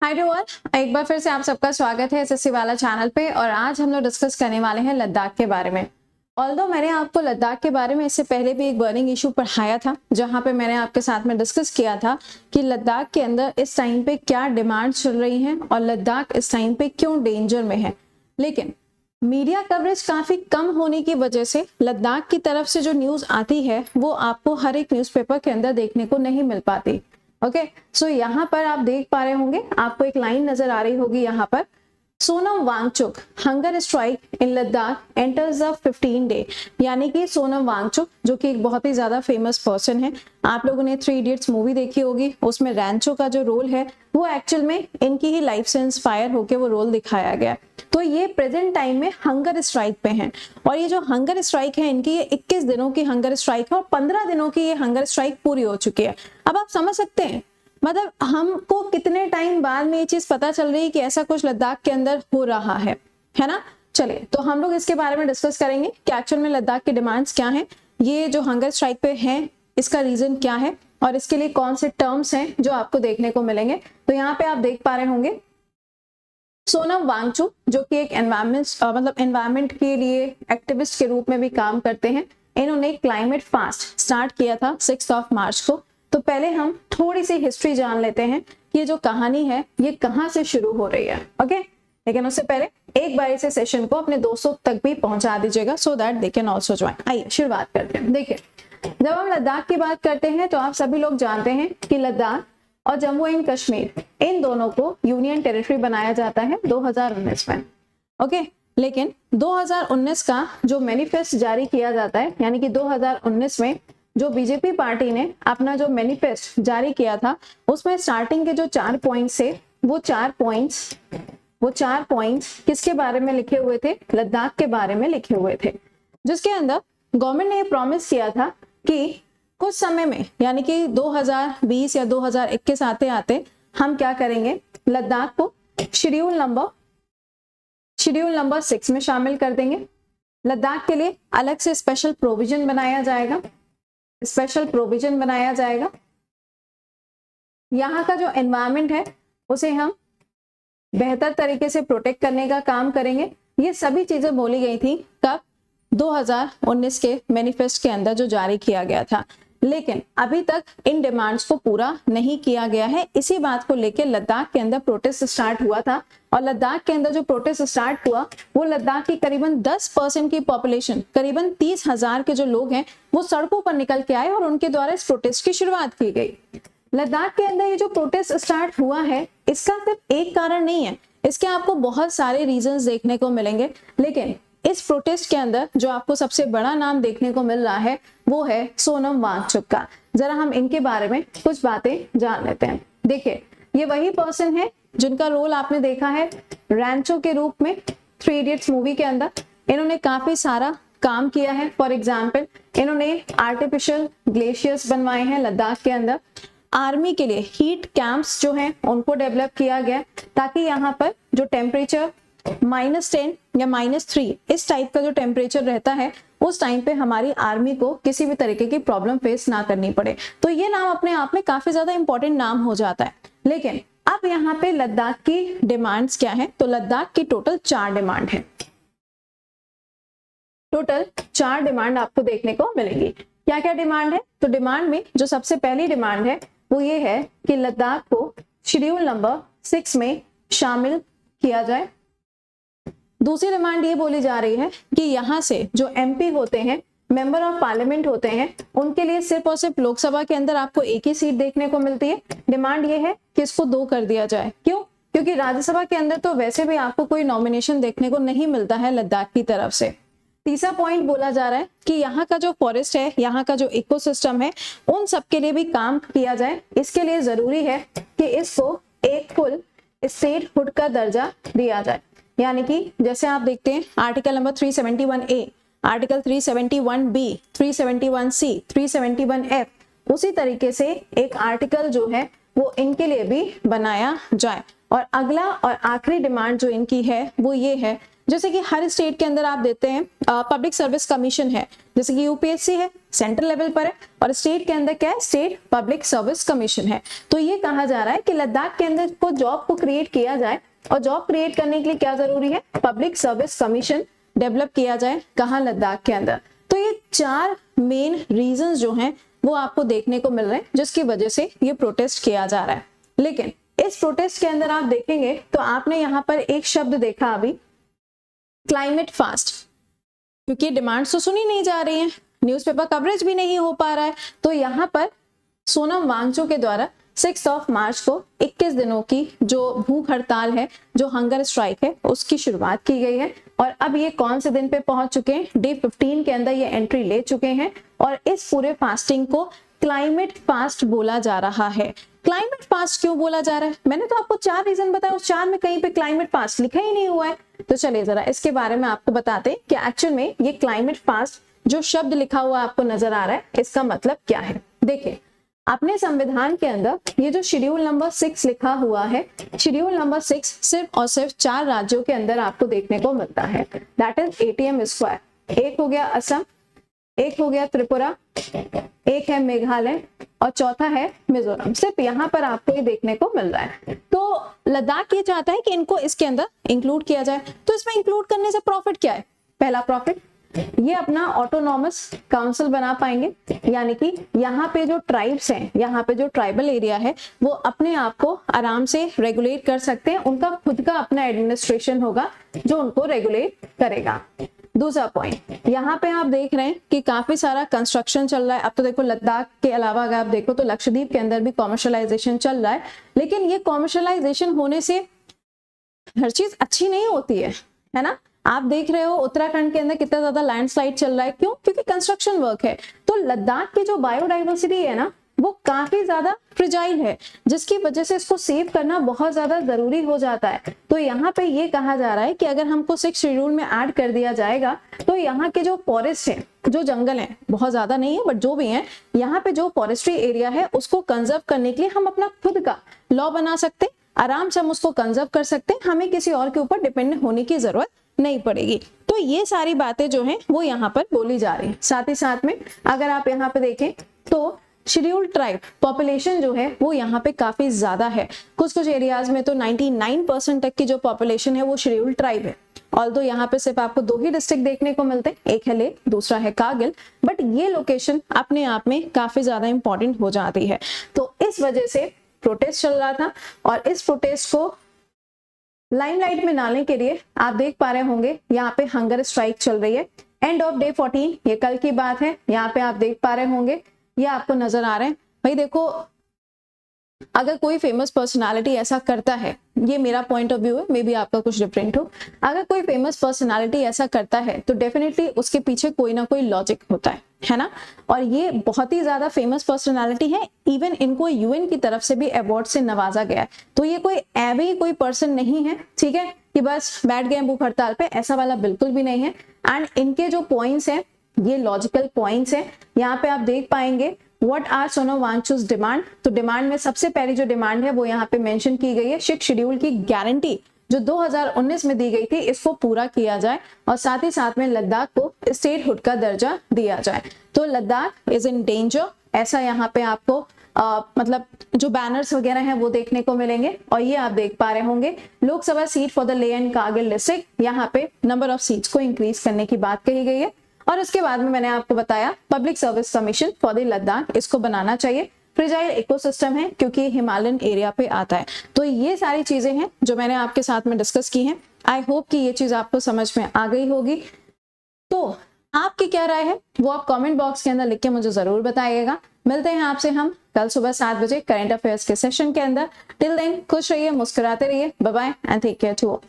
Hi everyone, एक बार फिर से आप सबका स्वागत है एसएससी वाला चैनल पे। और आज हम लोग डिस्कस करने वाले हैं लद्दाख के बारे में। ऑल्दो मैंने आपको लद्दाख के बारे में इससे पहले भी एक बर्निंग इशू पढ़ाया था, जहां पे मैंने आपके साथ में डिस्कस किया था कि लद्दाख के अंदर इस टाइम पे क्या डिमांड चल रही है और लद्दाख इस टाइम पे क्यों डेंजर में है। लेकिन मीडिया कवरेज काफी कम होने की वजह से लद्दाख की तरफ से जो न्यूज आती है वो आपको हर एक न्यूज़पेपर के अंदर देखने को नहीं मिल पाती। ओके, सो यहाँ पर आप देख पा रहे होंगे, आपको एक लाइन नजर आ रही होगी यहाँ पर, Sonam Wangchuk hunger strike in Ladakh enters the 15 day. यानी कि सोनम वांगचुक जो कि एक बहुत ही ज्यादा फेमस पर्सन है, आप लोगों ने 3 इडियट्स मूवी देखी होगी, उसमें रैंचो का जो रोल है वो एक्चुअल में इनकी ही लाइफ से इंस्पायर होकर वो रोल दिखाया गया। तो ये प्रेजेंट टाइम में हंगर स्ट्राइक पे हैं और ये जो हंगर स्ट्राइक है इनकी ये 21 दिनों की हंगर स्ट्राइक है और 15 दिनों की ये हंगर स्ट्राइक पूरी हो चुकी है। अब आप समझ सकते हैं मतलब हमको कितने टाइम बाद में ये चीज पता चल रही है कि ऐसा कुछ लद्दाख के अंदर हो रहा है ना। चलिए, तो हम लोग इसके बारे में डिस्कस करेंगे कि एक्चुअल में लद्दाख की डिमांड्स क्या हैं, ये जो हंगर स्ट्राइक पे है इसका रीजन क्या है और इसके लिए कौन से टर्म्स हैं जो आपको देखने को मिलेंगे। तो यहाँ पे आप देख पा रहे होंगे सोनम वांगचुक जो कि एक एनवायरमेंट के लिए एक्टिविस्ट के रूप में भी काम करते हैं। इन्होंने क्लाइमेट फास्ट स्टार्ट किया था 6 मार्च को। तो पहले हम थोड़ी सी हिस्ट्री जान लेते हैं कि ये जो कहानी है ये कहाँ से शुरू हो रही है। ओके, लेकिन उससे पहले एक बार इसे सेशन को अपने दोस्तों तक भी पहुंचा दीजिएगा so that they can also join. आइए शुरुआत करते हैं। देखिए, जब हम लद्दाख की बात करते हैं तो आप सभी लोग जानते हैं कि लद्दाख और जम्मू एंड कश्मीर इन दोनों को यूनियन टेरिटरी बनाया जाता है 2019 में। ओके, लेकिन 2019 का जो मैनिफेस्ट जारी किया जाता है, यानी कि 2019 में जो बीजेपी पार्टी ने अपना जो मैनिफेस्ट जारी किया था उसमें स्टार्टिंग के जो 4 पॉइंट्स थे वो चार पॉइंट्स किसके बारे में लिखे हुए थे? लद्दाख के बारे में लिखे हुए थे, जिसके अंदर गवर्नमेंट ने ये प्रॉमिस किया था कि कुछ समय में यानी कि 2020 या 2021 आते आते हम क्या करेंगे, लद्दाख को शेड्यूल नंबर 6 में शामिल कर देंगे। लद्दाख के लिए अलग से स्पेशल प्रोविजन बनाया जाएगा। यहाँ का जो एनवायरनमेंट है उसे हम बेहतर तरीके से प्रोटेक्ट करने का काम करेंगे। ये सभी चीजें बोली गई थी कब? 2019 के मैनिफेस्ट के अंदर जो जारी किया गया था। लेकिन अभी तक इन डिमांड्स को पूरा नहीं किया गया है। इसी बात को लेकर लद्दाख के अंदर प्रोटेस्ट स्टार्ट हुआ था और लद्दाख के अंदर जो प्रोटेस्ट स्टार्ट हुआ वो लद्दाख की करीबन 10% की पॉपुलेशन, करीबन 30,000 के जो लोग हैं वो सड़कों पर निकल के आए और उनके द्वारा इस प्रोटेस्ट की शुरुआत की गई। लद्दाख के अंदर ये जो प्रोटेस्ट स्टार्ट हुआ है इसका सिर्फ एक कारण नहीं है, इसके आपको बहुत सारे रीजंस देखने को मिलेंगे। लेकिन इस प्रोटेस्ट के अंदर जो आपको सबसे बड़ा नाम देखने को मिल रहा है वो है सोनम वांगचुक का। जरा हम इनके बारे में कुछ बातें जान लेते हैं। देखिए, ये वही पर्सन है जिनका रोल आपने देखा है रैंचो के रूप में 3 इडियट्स मूवी के अंदर। इन्होंने काफी सारा काम किया है। फॉर एग्जाम्पल, इन्होंने आर्टिफिशियल ग्लेशियर्स बनवाए हैं लद्दाख के अंदर। आर्मी के लिए हीट कैंप्स जो हैं उनको डेवलप किया गया ताकि यहाँ पर जो टेम्परेचर -10 या -3 इस टाइप का जो टेम्परेचर रहता है उस टाइम पे हमारी आर्मी को किसी भी तरीके की प्रॉब्लम फेस ना करनी पड़े। तो ये नाम अपने आप में काफी ज्यादा इंपॉर्टेंट नाम हो जाता है। लेकिन अब यहाँ पे लद्दाख की डिमांड्स क्या है? तो लद्दाख की टोटल 4 डिमांड है। टोटल 4 डिमांड आपको देखने को मिलेंगी। क्या क्या डिमांड है? तो डिमांड में जो सबसे पहली डिमांड है वो ये है कि लद्दाख को शेड्यूल नंबर 6 में शामिल किया जाए। दूसरी डिमांड ये बोली जा रही है कि यहाँ से जो एमपी होते हैं, मेंबर ऑफ पार्लियामेंट होते हैं, उनके लिए सिर्फ और सिर्फ लोकसभा के अंदर आपको एक ही सीट देखने को मिलती है। डिमांड ये है कि इसको 2 कर दिया जाए। क्यों? क्योंकि राज्यसभा के अंदर तो वैसे भी आपको कोई नॉमिनेशन देखने को नहीं मिलता है लद्दाख की तरफ से। तीसरा पॉइंट बोला जा रहा है कि यहाँ का जो फॉरेस्ट है, यहाँ का जो इकोसिस्टम है, उन सबके लिए भी काम किया जाए। इसके लिए जरूरी है कि इसको एक फुल स्टेटहुड का दर्जा दिया जाए। यानी कि जैसे आप देखते हैं article number 371A, article 371B, 371C, 371F, उसी तरीके से एक आर्टिकल जो है वो इनके लिए भी बनाया जाए। और अगला और आखिरी डिमांड जो इनकी है वो ये है, जैसे कि हर स्टेट के अंदर आप देते हैं पब्लिक सर्विस कमीशन है, जैसे कि यूपीएससी है, सेंट्रल लेवल पर है और स्टेट के अंदर क्या है, स्टेट पब्लिक सर्विस कमीशन है। तो ये कहा जा रहा है कि लद्दाख के अंदर को जॉब को क्रिएट किया जाए और जॉब क्रिएट करने के लिए क्या जरूरी है, पब्लिक सर्विस कमीशन डेवलप किया जाए, कहाँ, लद्दाख के अंदर। तो ये 4 मेन रीजंस जो हैं वो आपको देखने को मिल रहे हैं जिसकी वजह से ये प्रोटेस्ट किया जा रहा है। लेकिन इस प्रोटेस्ट के अंदर आप देखेंगे तो आपने यहाँ पर एक शब्द देखा अभी, क्लाइमेट फास्ट, क्योंकि डिमांड्स तो सुनी नहीं जा रही हैं, न्यूज़पेपर कवरेज भी नहीं हो पा रहा है। तो यहाँ पर सोनम वांगचुक के द्वारा 6 मार्च को 21 दिनों की जो भूख हड़ताल है, जो हंगर स्ट्राइक है, उसकी शुरुआत की गई है। और अब ये कौन से दिन पे पहुंच चुके हैं, डे 15 के अंदर ये एंट्री ले चुके हैं और इस पूरे फास्टिंग को क्लाइमेट फास्ट बोला जा रहा है। क्लाइमेट फास्ट क्यों बोला जा रहा है, मैंने तो आपको 4 रीजन बताया, उस 4 में कहीं पे क्लाइमेट फास्ट लिखा ही नहीं हुआ है। तो चलिए जरा इसके बारे में आपको बताते हैं कि एक्चुअल में ये क्लाइमेट फास्ट जो शब्द लिखा हुआ आपको नजर आ रहा है, इसका मतलब क्या है। देखिए, अपने संविधान के अंदर ये जो शेड्यूल नंबर 6 लिखा हुआ है, शेड्यूल नंबर 6 सिर्फ और सिर्फ 4 राज्यों के अंदर आपको देखने को मिलता है, दैट इज ATM स्क्वायर। एक हो गया असम, एक हो गया त्रिपुरा, एक है मेघालय और चौथा है मिजोरम। सिर्फ यहाँ पर आपको ये देखने को मिल रहा है। तो लद्दाख ये चाहता है कि इनको इसके अंदर इंक्लूड किया जाए। तो इसमें इंक्लूड करने से प्रॉफिट क्या है, पहला प्रॉफिट, ये अपना ऑटोनॉमस काउंसिल बना पाएंगे, यानी कि यहाँ पे जो ट्राइब्स हैं, यहाँ पे जो ट्राइबल एरिया है, वो अपने आप को आराम से रेगुलेट कर सकते हैं। उनका खुद का अपना एडमिनिस्ट्रेशन होगा जो उनको रेगुलेट करेगा। दूसरा पॉइंट, यहाँ पे आप देख रहे हैं कि काफी सारा कंस्ट्रक्शन चल रहा है। अब तो देखो लद्दाख के अलावा अगर आप देखो तो लक्षद्वीप के अंदर भी कॉमर्शलाइजेशन चल रहा है, लेकिन ये कॉमर्शलाइजेशन होने से हर चीज अच्छी नहीं होती है ना। आप देख रहे हो उत्तराखंड के अंदर कितना ज्यादा लैंडस्लाइड चल रहा है, क्यों, क्योंकि कंस्ट्रक्शन वर्क है। तो लद्दाख की जो बायोडाइवर्सिटी है ना, वो काफी ज्यादा फ्रिजाइल है, जिसकी वजह से इसको सेव करना बहुत ज्यादा जरूरी हो जाता है। तो यहाँ पे ये कहा जा रहा है कि अगर हमको 6 शेड्यूल में ऐड कर दिया जाएगा तो यहाँ के जो फॉरेस्ट है, जो जंगल है, बहुत ज्यादा नहीं है बट जो भी है, यहाँ पे जो फॉरेस्ट्री एरिया है उसको कंजर्व करने के लिए हम अपना खुद का लॉ बना सकते हैं, आराम से हम उसको कंजर्व कर सकते हैं, हमें किसी और के ऊपर डिपेंड होने की जरूरत नहीं पड़ेगी। तो ये सारी बातें जो हैं वो यहाँ पर बोली जा रही है। साथ ही साथ में अगर आप यहाँ पे देखें तो शेड्यूल ट्राइब पॉपुलेशन जो है वो यहाँ पे काफी ज्यादा है। कुछ एरियाज में तो 99% तक की जो पॉपुलेशन है वो शेड्यूल ट्राइब है। ऑल्दो यहाँ पे सिर्फ आपको 2 ही डिस्ट्रिक्ट देखने को मिलते हैं, एक है लेह, दूसरा है कारगिल, बट ये लोकेशन अपने आप में काफी ज्यादा इंपॉर्टेंट हो जाती है। तो इस वजह से प्रोटेस्ट चल रहा था और इस प्रोटेस्ट को लाइमलाइट में लाने के लिए आप देख पा रहे होंगे यहाँ पे हंगर स्ट्राइक चल रही है। एंड ऑफ डे 14, ये कल की बात है, यहाँ पे आप देख पा रहे होंगे, ये आपको नजर आ रहे हैं। भाई देखो, अगर कोई फेमस पर्सनालिटी ऐसा करता है, ये मेरा पॉइंट ऑफ व्यू है, मे बी आपका कुछ डिफरेंट हो, अगर कोई फेमस पर्सनालिटी ऐसा करता है तो डेफिनेटली उसके पीछे कोई ना कोई लॉजिक होता है ना। और ये बहुत ही ज्यादा फेमस पर्सनालिटी है, इवन इनको यूएन की तरफ से भी अवार्ड से नवाजा गया है। तो ये कोई एवे कोई पर्सन नहीं है, ठीक है, कि बस बैठ गए भूख हड़ताल पे, ऐसा वाला बिल्कुल भी नहीं है। एंड इनके जो पॉइंट्स हैं ये लॉजिकल पॉइंट्स हैं। यहाँ पे आप देख पाएंगे व्हाट आर सोनम वांगचुक's डिमांड। तो डिमांड में सबसे पहली जो डिमांड है वो यहाँ पे मेंशन की गई है, 6 शेड्यूल की गारंटी जो 2019 में दी गई थी, इसको पूरा किया जाए और साथ ही साथ में लद्दाख को स्टेटहुड का दर्जा दिया जाए। तो लद्दाख इज इन डेंजर, ऐसा यहाँ पे आपको मतलब जो बैनर्स वगैरह हैं वो देखने को मिलेंगे। और ये आप देख पा रहे होंगे Lok Sabha seat for the Leh and Kargil district, यहाँ पे नंबर ऑफ सीट्स को इंक्रीज करने की बात कही गई है। और उसके बाद में मैंने आपको बताया public service commission for the Ladakh, इसको बनाना चाहिए। फ्रिजाइल इकोसिस्टम है क्योंकि हिमालयन एरिया पे आता है। तो ये सारी चीजें हैं जो मैंने आपके साथ में डिस्कस की हैं। आई होप कि ये चीज आपको समझ में आ गई होगी। तो आपकी क्या राय है वो आप कमेंट बॉक्स के अंदर लिख के मुझे जरूर बताइएगा। मिलते हैं आपसे हम कल सुबह 7 बजे करंट अफेयर्स के सेशन के अंदर। टिल देन खुश रहिए, मुस्कुराते रहिए, bye bye and take care to all.